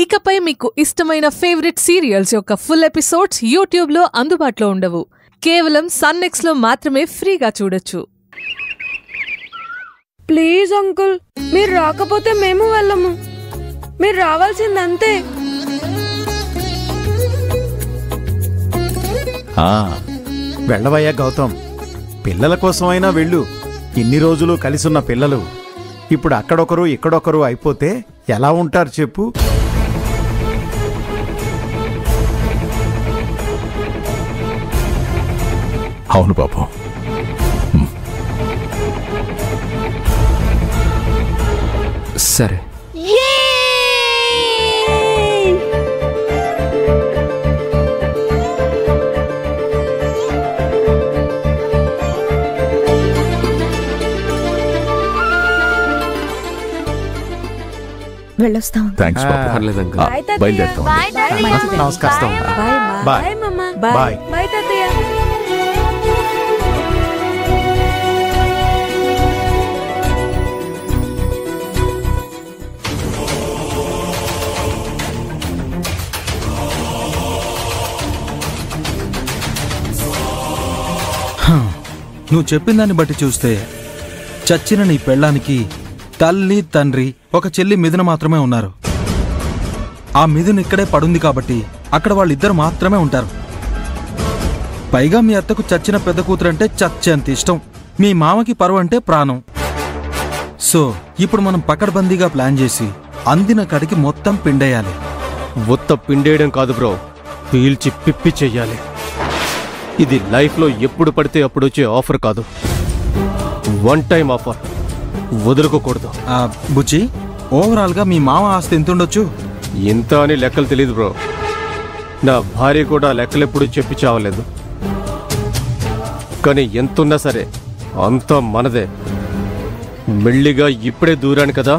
ఇకపై మీకు ఇష్టమైన ఫేవరెట్ సీరియల్స్ యొక్క ఫుల్ ఎపిసోడ్స్ యూట్యూబ్లో అందుబాటులో ఉండవు. కేవలం సన్నెక్స్లో మాత్రమే ఫ్రీగా చూడొచ్చు. ప్లీజ్ అంకుల్, మీరు రాకపోతే మేము వెళ్ళము. మీరు రావాల్సిందంతే. వెళ్ళవయ్యా గౌతమ్, పిల్లల కోసమైనా వెళ్ళు. ఇన్ని రోజులు కలిసున్న పిల్లలు ఇప్పుడు అక్కడొకరు ఇక్కడొకరు అయిపోతే ఎలా ఉంటారు చెప్పు? అవును బాబు. సరే, వెళ్ళొస్తాం. థ్యాంక్స్ బాబు. పర్లేదు అంకుల్. బయలుదేరుతాం. నమస్కారం. Bye bye. బాయ్ తాతయ్య. నువ్వు చెప్పిన దాన్ని బట్టి చూస్తే చచ్చిన నీ పెళ్ళానికి తల్లి తండ్రి ఒక చెల్లి మిథున మాత్రమే ఉన్నారు. ఆ మిథున ఇక్కడే పడుంది కాబట్టి అక్కడ వాళ్ళిద్దరు మాత్రమే ఉంటారు. పైగా మీ అత్తకు చచ్చిన పెద్ద కూతురంటే చచ్చేంత ఇష్టం. మీ మామకి పరువు అంటే ప్రాణం. సో ఇప్పుడు మనం పకడ్బందీగా ప్లాన్ చేసి అందిన కడికి మొత్తం పిండేయాలి. ఉత్త పిండేయడం కాదు బ్రో, పీల్చి పిప్పి చెయ్యాలి. ఇది లైఫ్లో ఎప్పుడు పడితే అప్పుడు వచ్చే ఆఫర్ కాదు, వన్ టైం ఆఫర్. వదులుకోకూడదు. బుచ్చి, ఓవరాల్గా మీ మామ ఆస్తి ఎంతుండొచ్చు? ఇంత అని లెక్కలు తెలియదు బ్రో. నా భార్య కూడా లెక్కలెప్పుడు చెప్పి చావలేదు. కానీ ఎంతున్నా సరే అంతా మనదే. మెల్లిగా ఇప్పుడే దూరాను కదా,